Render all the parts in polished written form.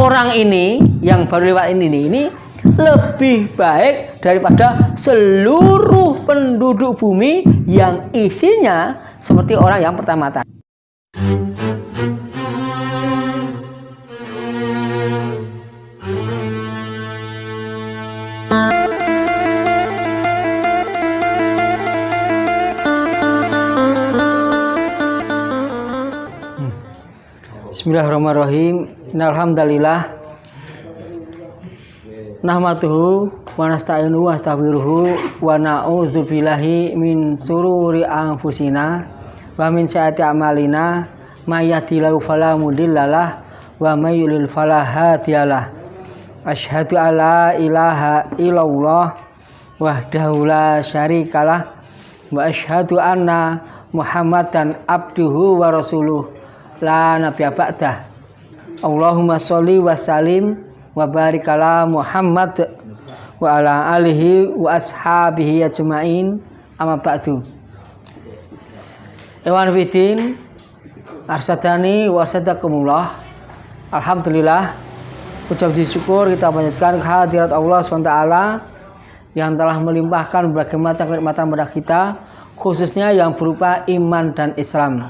orang ini yang baru lewat ini lebih baik daripada seluruh penduduk bumi yang isinya seperti orang yang pertama tadi. Bismillahirrahmanirrahim. Innalhamdalillah nahmaduhu wa nasta'inuhu wa nastaghfiruhu wa na'udzubillahi min sururi anfusina wa min sayyiati a'malina may yahdihillahu fala mudhillalah wa may yudlil fala hadiyalah. Asyhadu alla ilaha illallah wahdahu la syarikalah wa asyhadu anna Muhammadan abduhu wa rasuluh la nabiyya ba'dah. Allahumma sholli wa sallim wa barik ala Muhammad wa ala alihi wa ashabihi ajma'in, amma ba'du. Ikhwan fillah, arsadani wa arsadakumullah. Alhamdulillah, ucap syukur kita panjatkan kehadirat Allah SWT yang telah melimpahkan berbagai macam kenikmatan kepada kita, khususnya yang berupa iman dan Islam.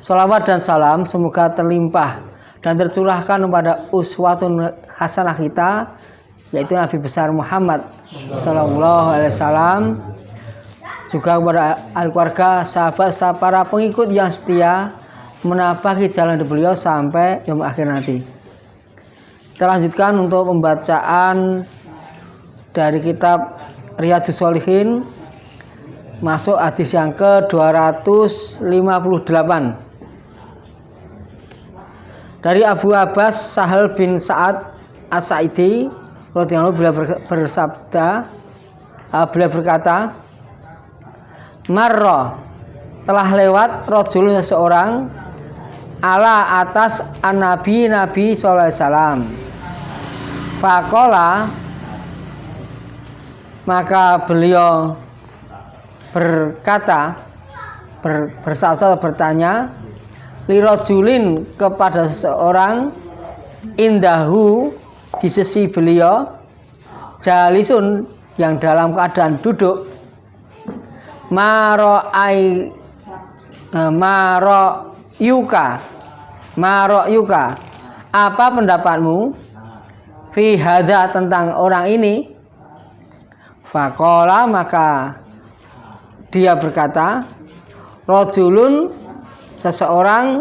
Salawat dan salam semoga terlimpah dan tercurahkan kepada uswatun hasanah kita, yaitu Nabi besar Muhammad Sallallahu Alaihi Wasallam, juga kepada ahli keluarga, sahabat, para pengikut yang setia menapaki jalan beliau sampai yaumul akhir nanti. Kita lanjutkan untuk pembacaan dari kitab Riyadhus Shalihin, masuk hadis yang ke-258. Dari Abu Abbas Sahal bin Sa'ad As-Sa'idi radhiyallahu anhu, beliau berkata, marra, telah lewat rajul seseorang, ala atas an-nabi sallallahu alaihi wasallam. Faqala, maka beliau berkata, bersabda, bertanya, lirajulin, kepada seseorang, indahu, di sisi beliau, jalisun, yang dalam keadaan duduk, maro'yuka, apa pendapatmu, fi hadza, tentang orang ini. Faqala, maka dia berkata, rajulun, seseorang,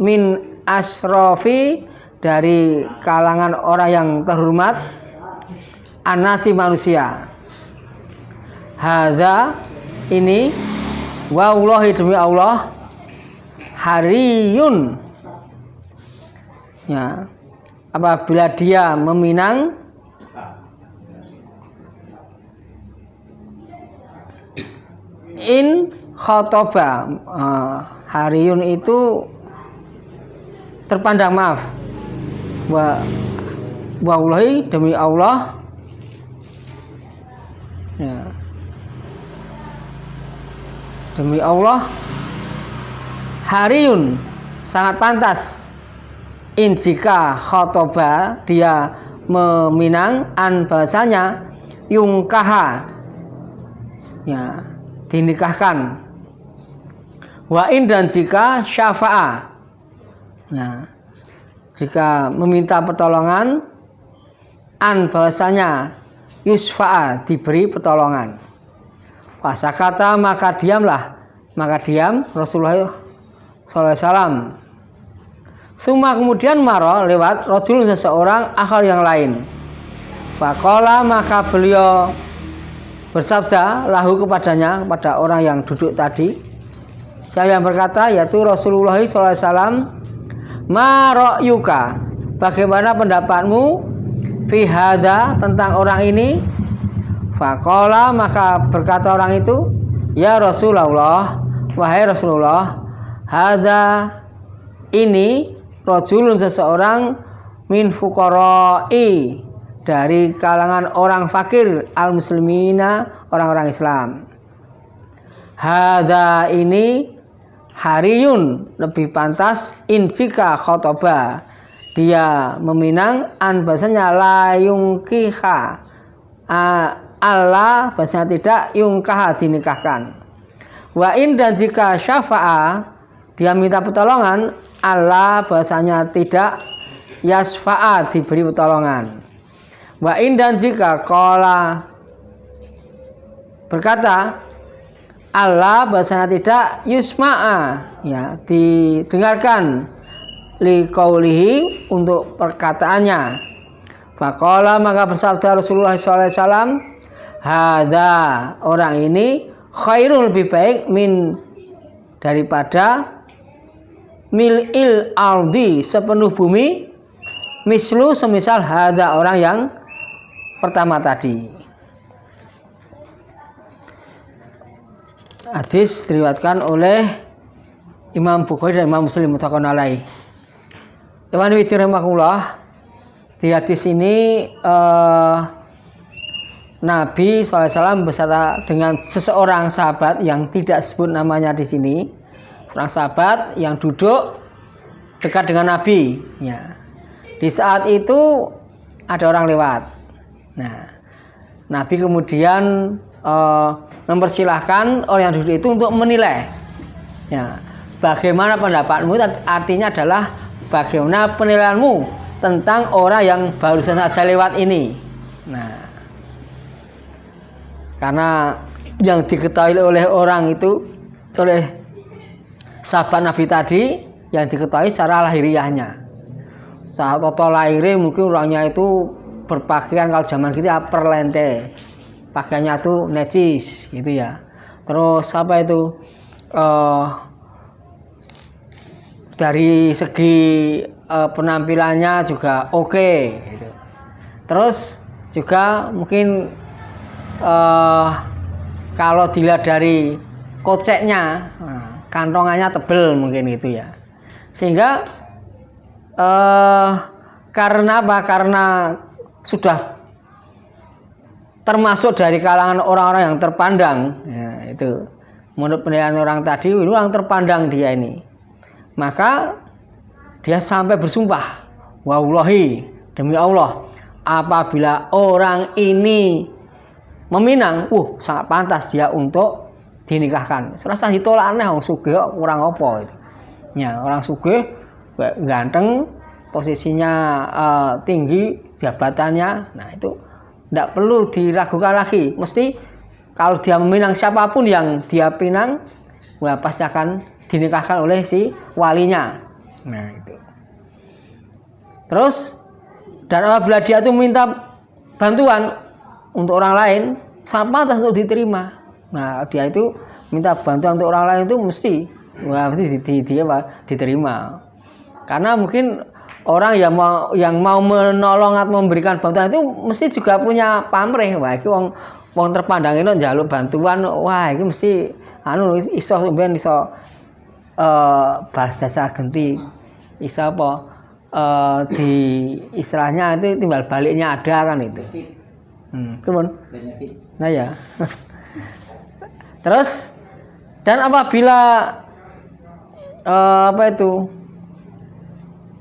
min asrofi, dari kalangan orang yang terhormat, anasi, manusia. Hadza, ini, wallahi, demi Allah, hariyun, ya, apabila dia meminang, in khotoba, hariyun itu terpandang, maaf, wallahi, demi Allah, ya, demi Allah, hariyun, sangat pantas, in, jika khotoba, dia meminang, an, bahasanya, yungkaha, ya, dinikahkan, wa in, dan jika syafa'a, nah, jika meminta pertolongan, an, bahasanya, yusfa'a, diberi pertolongan. Fasakata, maka diam Rasulullah SAW. Suma, kemudian, maro, lewat, rajul, seseorang, akhal, yang lain. Faqala, maka beliau bersabda, lahu, kepadanya, kepada orang yang duduk tadi, siapa yang berkata, yaitu Rasulullah SAW, ma ra'yuka, bagaimana pendapatmu, fi hadza, tentang orang ini. Faqala, maka berkata orang itu, ya Rasulullah, wahai Rasulullah, hadza, ini, rajulun, seseorang, min fuqara'i, dari kalangan orang fakir, al-muslimina, orang-orang Islam. Hadza, ini, hariyun, lebih pantas, in, jika khotoba, dia meminang an bahasanya la yungkiha Allah bahasanya tidak yungkaha dinikahkan. Wa in dan jika syafa'a dia minta pertolongan Allah bahasanya tidak yasfa'a diberi pertolongan. Wa in dan jika qala berkata Allah bahasanya tidak yusma'a ya didengarkan li qaulihi untuk perkataannya. Faqala maka bersabda Rasulullah SAW, hadza orang ini khairul lebih baik min daripada mil'il aldi sepenuh bumi mislu semisal hadza orang yang pertama tadi. Hadis diriwayatkan oleh Imam Bukhari dan Imam Muslim muttafaqun alaih. Iwan widirahmatullah, di hadis ini Nabi SAW beserta dengan seseorang sahabat yang tidak sebut namanya di sini, seorang sahabat yang duduk dekat dengan Nabi. Ya. Di saat itu ada orang lewat. Nah, Nabi kemudian mempersilahkan orang yang duduk itu untuk menilai. Ya, bagaimana pendapatmu? Artinya adalah bagaimana penilaianmu tentang orang yang barusan saja lewat ini. Nah, karena yang diketahui oleh orang itu, oleh sahabat Nabi tadi, yang diketahui secara lahiriahnya. Saat toto lahirnya mungkin orangnya itu berpakaian kalau zaman kita perlente, pakaiannya itu necis gitu ya. Terus apa itu dari segi penampilannya juga oke gitu. Terus juga mungkin kalau dilihat dari koceknya, kantongannya tebel mungkin itu ya. Sehingga karena apa? Karena sudah termasuk dari kalangan orang-orang yang terpandang, ya, itu menurut penilaian orang tadi, ini orang terpandang dia ini. Maka dia sampai bersumpah, wallahi demi Allah, apabila orang ini meminang, sangat pantas dia untuk dinikahkan. Serasa ditolak aneh, orang sugih orang apa itu. Ya, orang sugih ganteng, posisinya tinggi, jabatannya, nah itu tidak perlu diragukan lagi. Mesti kalau dia meminang siapapun yang dia pinang, pasti akan dinikahkan oleh si walinya. Nah itu. Terus dan apabila dia itu minta bantuan untuk orang lain, sangat pantas untuk diterima. Nah dia itu minta bantuan untuk orang lain itu mesti diterima. Karena mungkin orang yang mau menolong atau memberikan bantuan itu mesti juga punya pamrih. Wah, iki wong terpandang ini njaluk bantuan, wah iki mesti iso sampean iso balas jasa genti. Iso apa di istilahnya itu timbal baliknya ada kan itu. Nah ya. Terus dan apabila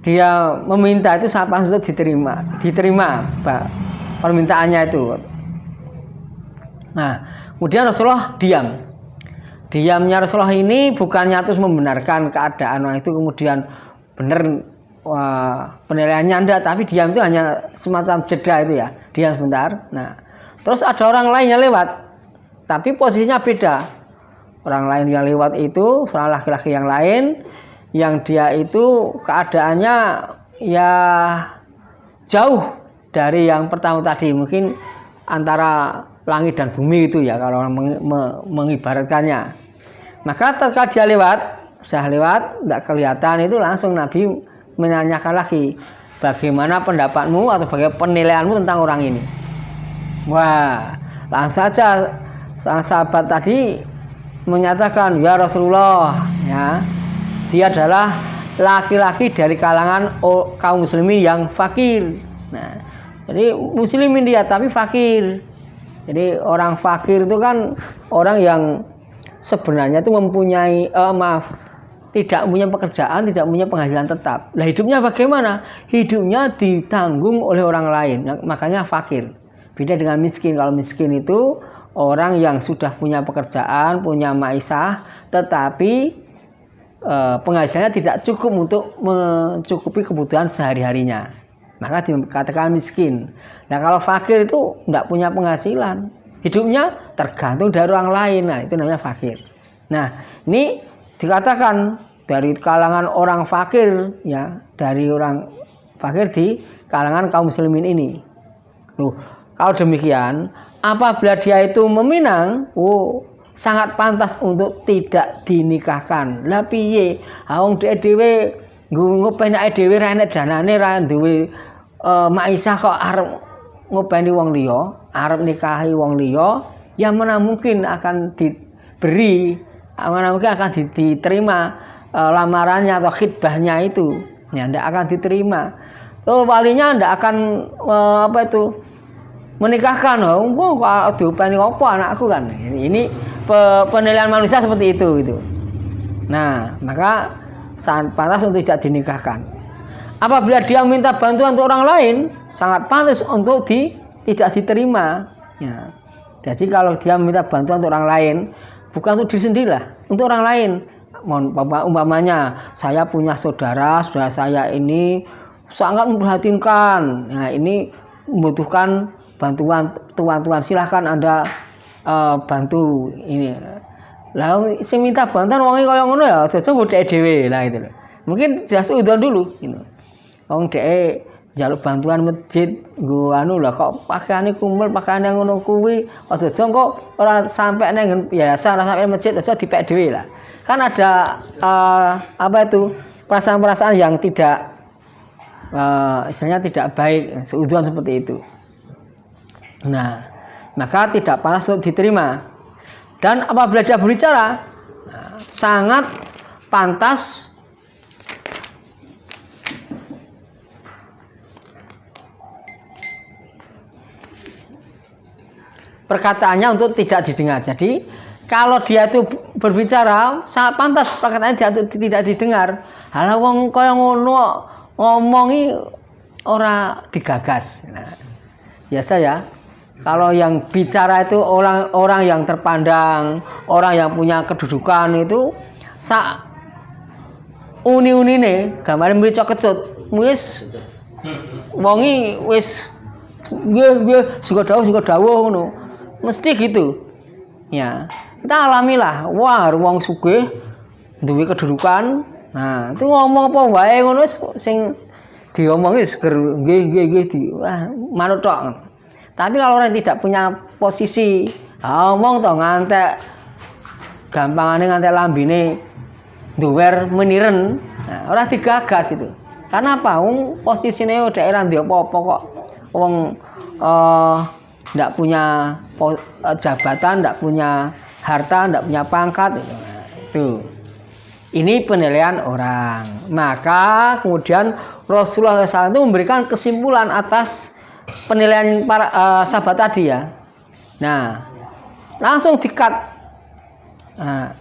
dia meminta itu sangat untuk diterima permintaannya itu. Nah, kemudian Rasulullah diamnya Rasulullah ini bukannya terus membenarkan keadaan orang itu kemudian benar penilaiannya enggak, tapi diam itu hanya semacam jeda itu ya, diam sebentar. Nah, terus ada orang lain yang lewat, tapi posisinya beda. Orang lain yang lewat itu seorang laki-laki yang lain, yang dia itu keadaannya ya jauh dari yang pertama tadi, mungkin antara langit dan bumi itu ya kalau orang mengibaratkannya. Maka ketika dia sudah lewat, tidak kelihatan itu, langsung Nabi menanyakan lagi, bagaimana pendapatmu atau bagaimana penilaianmu tentang orang ini. Wah, langsung saja sang sahabat tadi menyatakan, ya Rasulullah, ya, dia adalah laki-laki dari kalangan kaum muslimin yang fakir. Nah, jadi muslimin dia tapi fakir. Jadi orang fakir itu kan orang yang sebenarnya itu mempunyai tidak punya pekerjaan, tidak punya penghasilan tetap. Lah hidupnya bagaimana? Hidupnya ditanggung oleh orang lain. Makanya fakir. Beda dengan miskin. Kalau miskin itu orang yang sudah punya pekerjaan, punya maisah, tetapi penghasilannya tidak cukup untuk mencukupi kebutuhan sehari-harinya. Maka dikatakan miskin. Nah kalau fakir itu tidak punya penghasilan. Hidupnya tergantung dari orang lain. Nah itu namanya fakir. Nah ini dikatakan dari kalangan orang fakir, ya, dari orang fakir di kalangan kaum muslimin ini. Loh, kalau demikian, apabila dia itu meminang, sangat pantas untuk tidak dinikahkan. Lah piye? Wong dhewe ngopenak dhewe ra enek danane, ra duwe maisah kok arep ngopeni wong liya, arep nikahi wong liya, ya mana mungkin akan diberi, mana mungkin akan diterima lamarannya atau khidbahnya itu. Ya ndak akan diterima. Walinya ndak akan menikahkan. Kok diopeni apa anakku kan. Ini penilaian manusia seperti itu gitu. Nah, maka sangat pantas untuk tidak dinikahkan. Apabila dia minta bantuan untuk orang lain, sangat pantas untuk tidak diterima. Ya. Jadi kalau dia minta bantuan untuk orang lain, bukan untuk diri sendiri lah, untuk orang lain. Umpamanya saya punya saudara saya ini sangat memperhatikan. Nah, ini membutuhkan bantuan tuan-tuan, silahkan Anda bantu ini. Lah sing minta bantuan wong kaya ngono ya aja godhek dhewe lah gitu. Mungkin dia sudah dulu gitu. Wong dhek njaluk bantuan masjid nggo anu lah kok pakaiane kumpul, pakaiane ngono kuwi, aja kok ora sampai nang biasa, ora sampai masjid aja dipek dhewe lah. Kan ada perasaan-perasaan yang tidak istilahnya tidak baik, seudon seperti itu. Nah, maka tidak pantas untuk diterima. Dan apabila dia berbicara, sangat pantas perkataannya untuk tidak didengar. Jadi kalau dia itu berbicara, sangat pantas perkataannya dia tidak didengar. Halah wong kaya ngono ngomongi ora digagas. Nah, biasa ya. Kalau yang bicara itu orang yang terpandang, orang yang punya kedudukan itu sak uni-unine gambar mrica kecut. Wis wongi wis nggih sing dawuh ngono. Mesti gitu. Ya. Kita alamilah, wah wong sugih duwe kedudukan. Nah, itu ngomong apa wae ngono sing diomongi seger nggih wah manut tok. Tapi kalau orang tidak punya posisi, ngomong toh ngantek gampangane ngantek lambine duwer meniren, nah, ora digagas itu. Karena apa? Wong posisine daerah ndi apa-apa kok wong ndak punya jabatan, ndak punya harta, ndak punya pangkat itu. Nah, itu. Ini penilaian orang. Maka kemudian Rasulullah SAW itu memberikan kesimpulan atas penilaian para sahabat tadi ya. Nah, langsung dikat. Nah,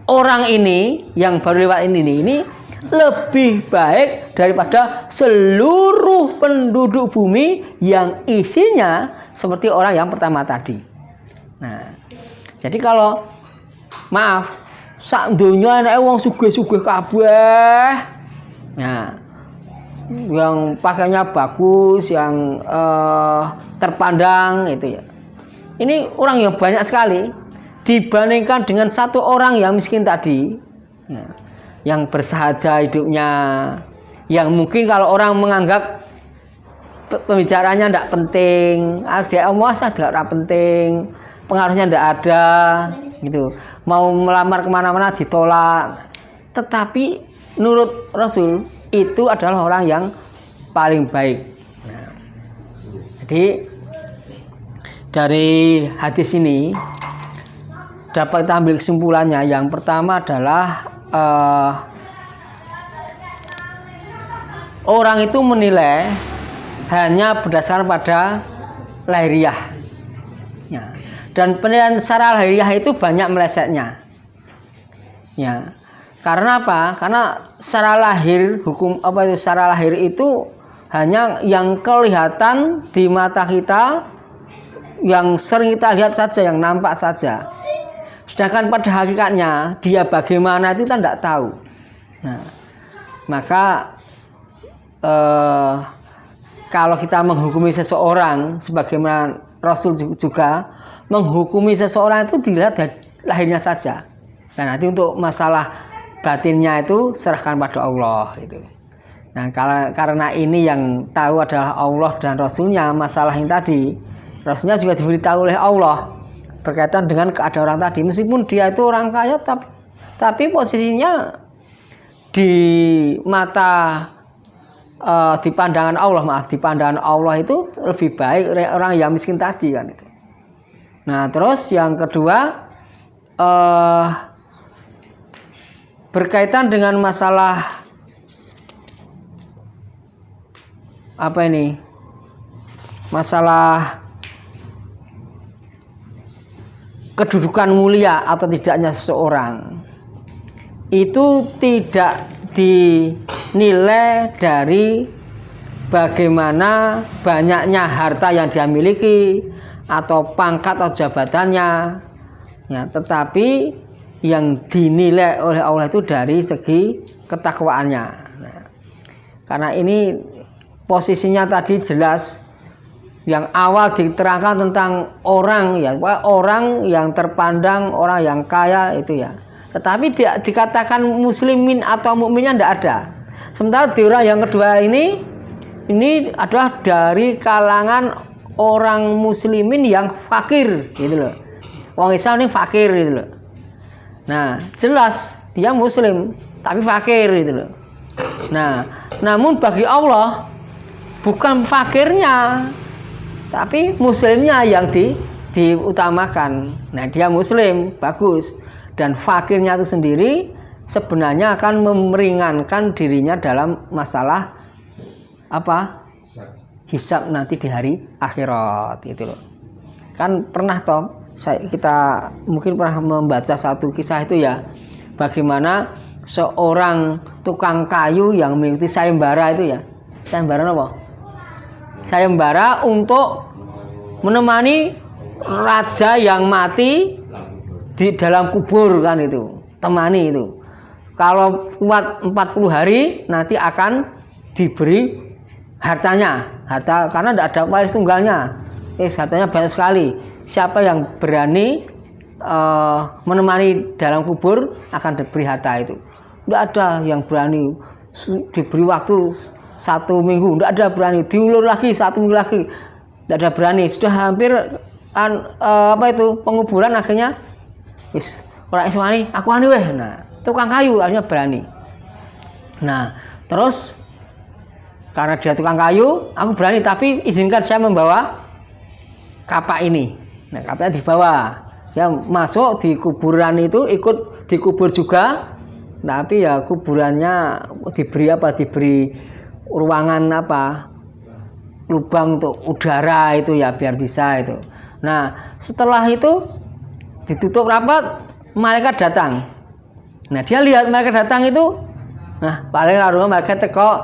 orang ini yang baru lewat ini lebih baik daripada seluruh penduduk bumi yang isinya seperti orang yang pertama tadi. Nah, jadi kalau maaf, sak donya enake wong sugih-sugih kabeh. Nah, yang pakainya bagus, yang terpandang itu ya. Ini orang yang banyak sekali dibandingkan dengan satu orang yang miskin tadi, ya, yang bersahaja hidupnya, yang mungkin kalau orang menganggap pembicaraannya tidak penting, ada omongan tidak penting, pengaruhnya tidak ada, gitu. Mau melamar kemana-mana ditolak. Tetapi menurut Rasul itu adalah orang yang paling baik. Nah, jadi dari hadis ini dapat kita ambil kesimpulannya. Yang pertama adalah orang itu menilai hanya berdasarkan pada lahiriah. Ya. Dan penilaian secara lahiriah itu banyak melesetnya. Ya. Karena apa? Karena secara lahir hukum apa itu? Secara lahir itu hanya yang kelihatan di mata kita, yang sering kita lihat saja, yang nampak saja. Sedangkan pada hakikatnya dia bagaimana itu kita tidak tahu. Nah, maka kalau kita menghukumi seseorang, sebagaimana Rasul juga menghukumi seseorang itu dilihat dari lahirnya saja. Nah, nanti untuk masalah batinnya itu serahkan pada Allah itu. Nah, karena ini yang tahu adalah Allah dan Rasulnya, masalah yang tadi Rasulnya juga diberitahu oleh Allah berkaitan dengan keadaan orang tadi, meskipun dia itu orang kaya tapi posisinya di mata di pandangan Allah itu lebih baik orang yang miskin tadi kan itu. Nah, terus yang kedua berkaitan dengan masalah apa ini? Masalah kedudukan mulia atau tidaknya seseorang. Itu tidak dinilai dari bagaimana banyaknya harta yang dia miliki atau pangkat atau jabatannya. Ya, tetapi yang dinilai oleh Allah itu dari segi ketakwaannya. Nah, karena ini posisinya tadi jelas, yang awal diterangkan tentang orang yang terpandang, orang yang kaya itu ya. Tetapi tidak dikatakan muslimin atau mukminnya tidak ada. Sementara di orang yang kedua ini adalah dari kalangan orang muslimin yang fakir gitu loh. Orang Islam ini fakir gitu loh. Nah, jelas dia muslim tapi fakir gitu loh. Nah, namun bagi Allah bukan fakirnya tapi muslimnya yang diutamakan. Nah, dia muslim bagus, dan fakirnya itu sendiri sebenarnya akan memeringankan dirinya dalam masalah apa? Hisab nanti di hari akhirat gitu loh. Kan pernah toh kita mungkin pernah membaca satu kisah itu ya, bagaimana seorang tukang kayu yang mengikuti sayembara itu ya. Sayembara apa? Sayembara untuk menemani raja yang mati di dalam kubur kan itu. Temani itu. Kalau kuat 40 hari nanti akan diberi hartanya. Harta karena tidak ada waris tunggalnya. Hartanya banyak sekali. Siapa yang berani menemani dalam kubur akan diberi harta itu. Tidak ada yang berani diberi waktu 1 minggu, tidak ada berani. Diulur lagi 1 minggu lagi, tidak ada berani. Sudah hampir penguburan akhirnya wis orang Ismani aku anu weh. Nah, tukang kayu akhirnya berani. Nah, terus karena dia tukang kayu, aku berani tapi izinkan saya membawa kapak ini. Nah, kapaknya dibawa. Ya masuk di kuburan itu, ikut dikubur juga. Tapi ya kuburannya diberi ruangan lubang untuk udara itu ya biar bisa itu. Nah, setelah itu ditutup rapat, malaikat datang. Nah, dia lihat malaikat datang itu, nah paling larung malaikat teko,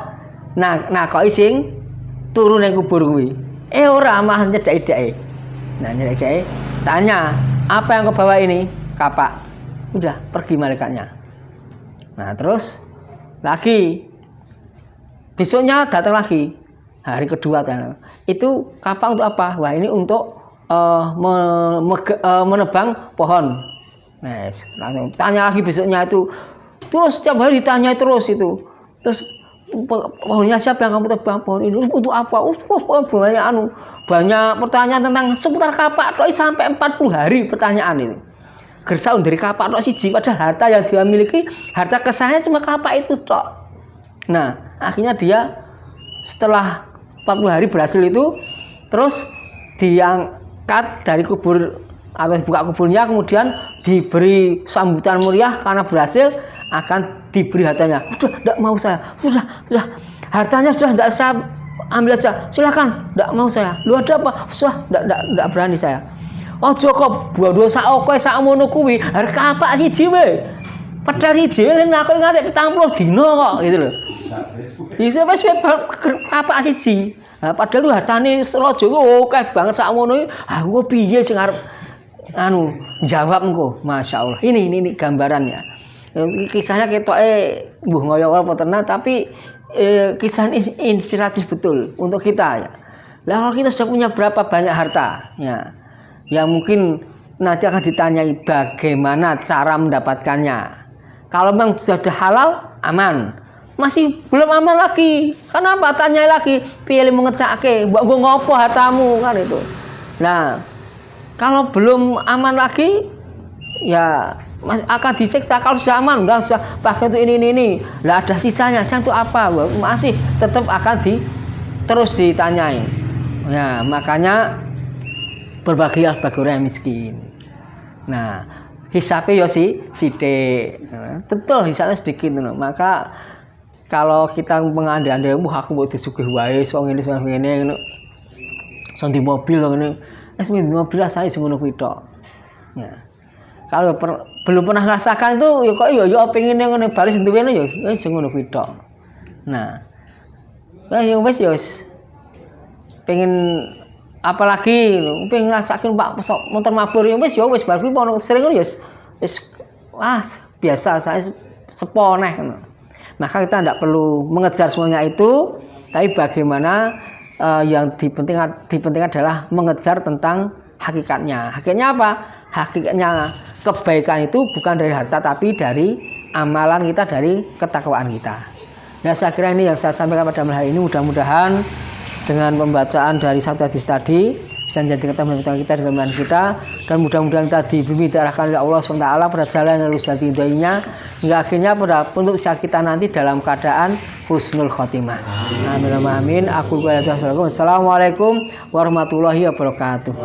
nah kok ising turun yang kubur kuwi. Ora mah nyedek-nyedek. Nah, nyedek-nyedek tanya, apa yang kau bawa ini? Kapak. Udah, pergi malaikatnya. Nah, terus lagi besoknya datang lagi, hari kedua datang. Itu kapak untuk apa? Wah, ini untuk menebang pohon. Nah, langsung tanya lagi besoknya itu. Terus setiap hari ditanya terus itu. Terus pohonnya siapa yang kamu tebang? Pohon ini untuk apa? Banyak pertanyaan tentang seputar kapak tok sampai 40 hari pertanyaan itu. Gersa dari kapak tok siji, padahal harta yang dia miliki, harta kesayangan cuma kapak itu tok. Nah, akhirnya dia setelah 40 hari berhasil itu, terus diangkat dari kubur atau buka kuburnya, kemudian diberi sambutan meriah karena berhasil, akan diberi hartanya. Sudah, tidak mau saya. Sudah, hartanya sudah tidak saya ambil aja. Silakan, tidak mau saya. Lu ada apa? Sudah, tidak berani saya. Oh, Joko, dua sak oke sak mono kuwi, harga apa siji we? Padahal ijen aku nganti 70 dina kok gitu lho. Bisa wis kapak siji. Nah, padahal lu hartane raja ku akeh banget sakmono iki. Aku piye sing arep jawab engko. Masyaallah. Ini gambarannya. Kisahnya ketoke mbuh ngoyo apa tenan tapi kisah inspiratif betul untuk kita ya. Lah kalau kita sudah punya berapa banyak harta ya. Yang mungkin nanti akan ditanyai bagaimana cara mendapatkannya. Kalau memang sudah halal, aman. Masih belum aman lagi. Kenapa? Tanya lagi. Pilih mengecake. Mbok nggo ngopo hartamu kan itu. Nah, kalau belum aman lagi, ya akan disiksa. Kalau sudah aman, sudah pakai untuk ini. Lah ada sisanya. Yang itu apa? Masih tetap akan terus ditanyai. Ya, makanya berbahagialah bagi orang yang miskin. Nah, hisapnya ya sithik. Betul hisapnya sedikit. Maka kalau kita mengandai-andai, aku mau disugih wae, soal ini. Soal di mobil, di mobil rasanya semono kuwi tok. Ya. Kalau belum pernah merasakan itu, ya kok ya pengen yang baris duwene ya semono kuwi tok. Nah, ya wis pengen apalagi pengen ngerasakin Pak motor mabur ya wis bar kuwi sering ya wis biasa saya seponeh. Maka kita tidak perlu mengejar semuanya itu, tapi bagaimana yang dipentingkan adalah mengejar tentang hakikatnya. Hakikatnya apa? Hakikatnya kebaikan itu bukan dari harta tapi dari amalan kita, dari ketakwaan kita. Ya saya kira ini yang saya sampaikan pada malam hari ini. Mudah-mudahan dengan pembacaan dari satu hadis tadi bisa menjadi ketakwaan kita dengan iman kita, dan mudah-mudahan kita diberi diarahkan oleh Allah SWT pada jalan yang lurus dan ridhonya, hingga akhirnya pada penutup usia kita nanti dalam keadaan husnul khotimah. Amin. Aku Assalamualaikum warahmatullahi wabarakatuh.